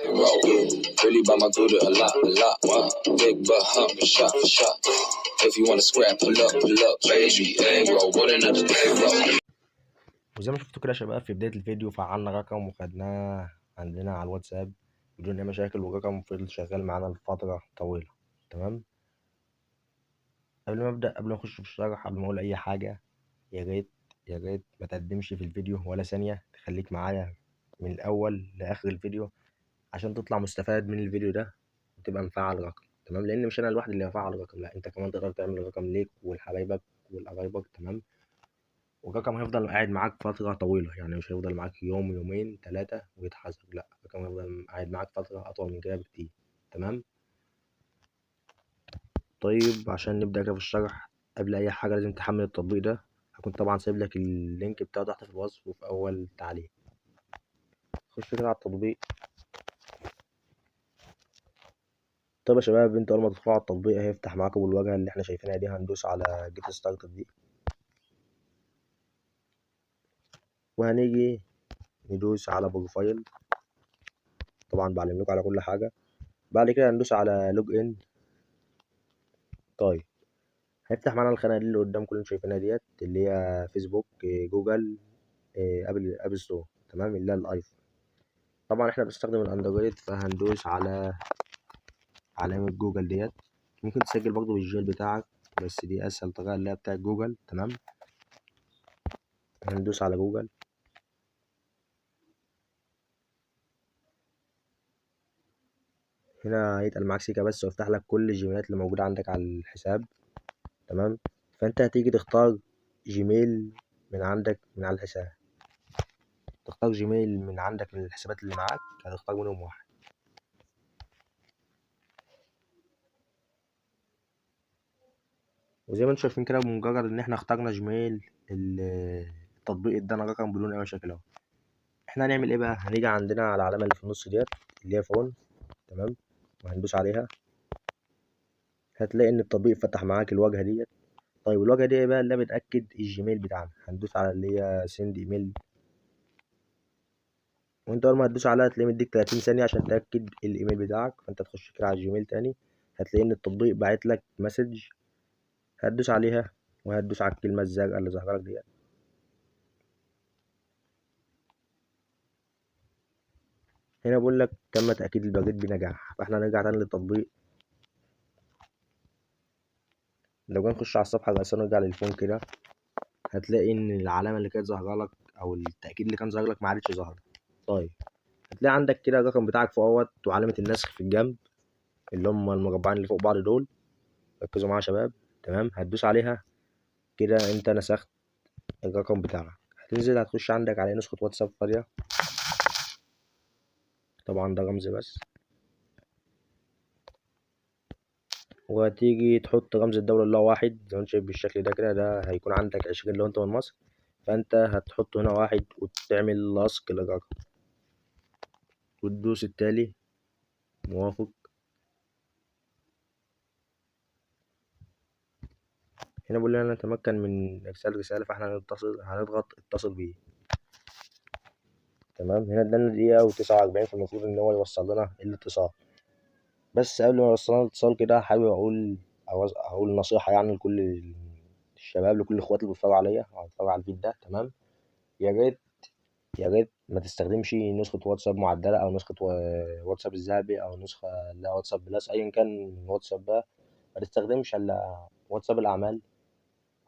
Really by my Buddha a lot. Big butt hump shot for shot. If you wanna scrap, pull up, baby. Egg roll, what another egg roll. وزي ما شفتوا كده يا شباب في بداية الفيديو فعلنا رقم وخدناه عندنا على الواتساب بدون أي مشاكل، والرقم فضل شغال معانا لفترة طويلة. تمام. قبل ما نخش في الشرح، قبل ما أقول أي حاجة، يا ريت ما تقدمش في الفيديو ولا ثانية، تخليك معايا من الأول لآخر الفيديو عشان تطلع مستفاد من الفيديو ده وتبقى مفعل رقم. تمام، لأن مش أنا لوحدي اللي هفعل رقم، لا أنت كمان تقدر تعمل رقم ليك ولحبايبك ولقرايبك. تمام، والرقم هيفضل قاعد معاك فترة طويلة، يعني مش هيفضل معاك يوم يومين ثلاثة ويتحسب، لا الرقم هيفضل قاعد معاك فترة أطول من كده بكتير. تمام. طيب عشان نبدأ كده في الشرح، قبل أي حاجة لازم تحمل التطبيق ده. هكون طبعا سايب لك اللينك بتاعه تحت في الوصف وفي أول تعليق. خش كده على التطبيق. طيب يا شباب، انتوا أول ما تدخلوا على التطبيق هيفتح معاكم بالواجهة اللي احنا شايفينها دي. هندوس على جيت ستارتد دي، وهنيجي ندوس على بروفايل. طبعا بعلم لكم على كل حاجة. بعد كده هندوس على لوج ان. طيب هيفتح معانا الخانة دي اللي قدامكم اللي انتوا شايفينها ديت، اللي هي فيسبوك، جوجل، ابل ستور. تمام، اللي هي الايفون. طبعا احنا بنستخدم الاندرويد فهندوس على علامة جوجل ديت. ممكن تسجل برضه بالجيل بتاعك، بس دي اسهل طريقة اللي هي بتاعت جوجل. تمام، هندوس على جوجل. هنا هيتقل معاك سيكا بس ويفتح لك كل الجيميلات اللي موجودة عندك على الحساب. تمام، فانت هتيجي تختار جيميل من عندك من على الحساب. تختار جيميل من عندك من الحسابات اللي معاك، هتختار منهم واحد. وزي ما انتم شايفين كده، بمجرد ان احنا اخترنا جيميل التطبيق ادانا رقم بدون اي مشاكل اهو. احنا هنعمل ايه بقى؟ هنيجي عندنا على العلامه اللي في النص ديت اللي هي فون. تمام، وهندوس عليها. هتلاقي ان التطبيق فتح معاك الواجهه ديت. طيب الواجهه دي ايه بقى؟ اللي بتاكد الجيميل بتاعنا. هندوس على اللي هي سند ايميل، وانت اول ما هتدوس عليها هتلاقيه مديك 30 ثانيه عشان تاكد الايميل بتاعك. فانت تخش كده على الجيميل تاني، هتلاقي ان التطبيق باعت لك مسج. هتدوس عليها وهتدوس على الكلمه الزرقاء اللي ظاهره لك ديت. هنا بقول لك تم تاكيد البريد بنجاح. فاحنا هنرجع تاني للتطبيق. لو جينا نخش على الصفحه الرئيسيه نرجع للفون كده، هتلاقي ان العلامه اللي كانت ظاهره لك او التاكيد اللي كان ظاهر لك ما عادش ظاهر. طيب هتلاقي عندك كده الرقم بتاعك فوق وعلامه النسخ في الجنب، اللي هم المربعين اللي فوق بعض دول. ركزوا معايا يا شباب. تمام، هتدوس عليها كده انت نسخت الرقم بتاعك. هتنزل هتخش عندك على نسخه واتساب فاضيه. طبعا ده رمز بس. وهتيجي تحط رمز الدولة اللي هو واحد زي ما انت شايف بالشكل ده كده. ده هيكون عندك 20 لو انت من مصر، فانت هتحط هنا واحد وتعمل لاصق للرقم وتدوس التالي موافق. هنا بيقول لنا نتمكن من ارسال رسالة، فاحنا هنضغط اتصل بيه. تمام، هنا ادانا دقيقة و49، فالمفروض ان هو يوصل لنا الاتصال. بس قبل ما يوصل لنا الاتصال كده حابب اقول نصيحة يعني لكل الشباب، لكل اخواتي اللي بيتفرجوا عليا او بيتفرجوا على الفيديو ده. تمام، يا ريت ما تستخدمش نسخة واتساب معدلة أو نسخة واتساب الذهبي أو نسخة اللي هي واتساب بلس أيا كان واتساب ده. ما تستخدمش إلا واتساب الأعمال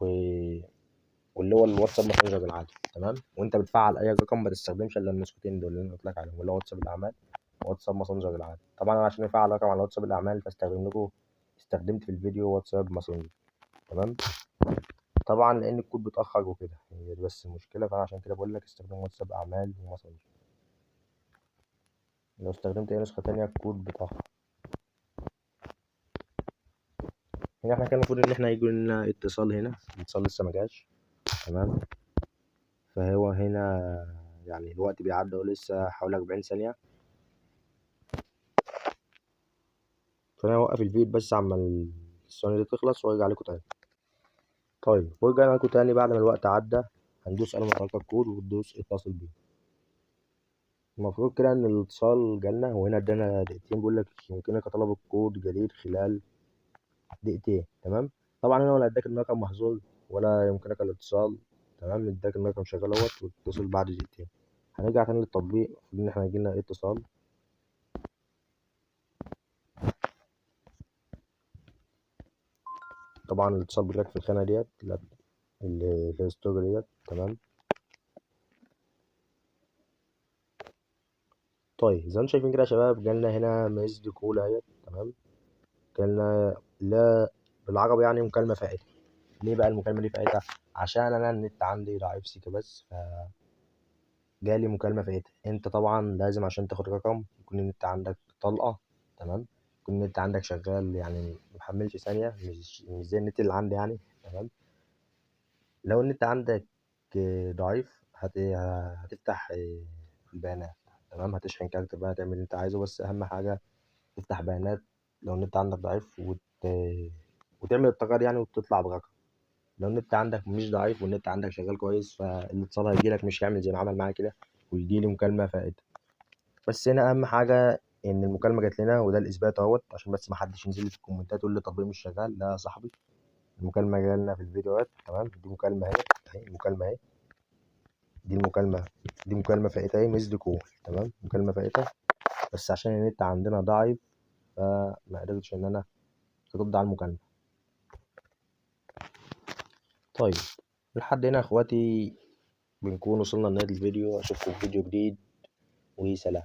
واللي هو الواتساب ماسنجر العادي. تمام، وأنت بتفعل أي رقم ما تستخدمش إلا النسختين دول اللي أنا قلت لك عليهم، اللي هو واتساب الأعمال وواتساب ماسنجر العادي. طبعا أنا عشان أفعل رقم على واتساب الأعمال استخدمت في الفيديو واتساب ماسنجر. تمام، طبعا لأن الكود بيتأخر وكده، هي دي بس المشكلة. فأنا عشان كده بقول لك استخدم واتساب أعمال وماسنجر. لو استخدمت أي نسخة تانية الكود بيتأخر. هنا احنا كان المفروض إن احنا يجي لنا اتصال. هنا الاتصال لسه مجاش. تمام، فهو هنا يعني الوقت بيعدي ولسه حوالي 40 ثانية. فأنا هوقف الفيديو بس عما الثواني دي تخلص وأرجع لكم تاني. طيب ورجعنا لكم تاني بعد ما الوقت عدى. هندوس على مطلقة الكود وتدوس اتصل بيه. المفروض كده ان الاتصال جالنا، وهنا ادانا دقيقتين، بيقول لك يمكنك طلب الكود جديد خلال دقيقتين. تمام. طبعا انا ولا اداك الرقم محظوظ ولا يمكنك الاتصال. تمام. اداك الرقم شغال اهوت، واتصل بعد دقيقتين. هنرجع تاني للتطبيق، المفروض ان احنا يجيلنا ايه اتصال. طبعا الاتصال بيجيلك في الخانة ديت اللي في الستوري ديت. تمام. طيب زي ما انتم شايفين كده يا شباب، جالنا هنا ميزد كول اهيت. تمام. جالنا لا بالعربي يعني مكالمة فائتة. ليه بقى المكالمة دي فائتة؟ عشان انا النت عندي ضعيف سيكا بس، جالي مكالمة فائتة. انت طبعا لازم عشان تاخد رقم يكون النت عندك طلقة. تمام. يكون النت عندك شغال، يعني محملش ثانية، مش زي النت اللي عندي يعني. تمام. لو النت عندك ضعيف هتفتح البيانات. تمام. هتشحن كارت بقى، تعمل اللي انت عايزه، بس اهم حاجة تفتح بيانات لو النت عندك ضعيف، وتعمل التغيير يعني، وتطلع برقم. لو النت عندك مش ضعيف والنت عندك شغال كويس، فالاتصال هيجيلك، مش هيعمل زي ما عمل معايا كده ويجيلي مكالمة فائتة. بس هنا اهم حاجه ان المكالمه جات لنا، وده الاثبات اهوت، عشان بس ما حدش ينزل لي في الكومنتات يقول لي التطبيق مش شغال. لا يا صاحبي، المكالمه جالنا في الفيديوهات. تمام. دي مكالمه اهي المكالمه اهي. دي المكالمه، دي مكالمه فائته اهي، ميسد كول. تمام. مكالمه فائته، بس عشان النت عندنا ضعيف فما قدرتش ان انا ارد على المكالمه. طيب لحد هنا يا اخواتي بنكون وصلنا لنهايه الفيديو. اشوفكم في فيديو جديد، وسلام.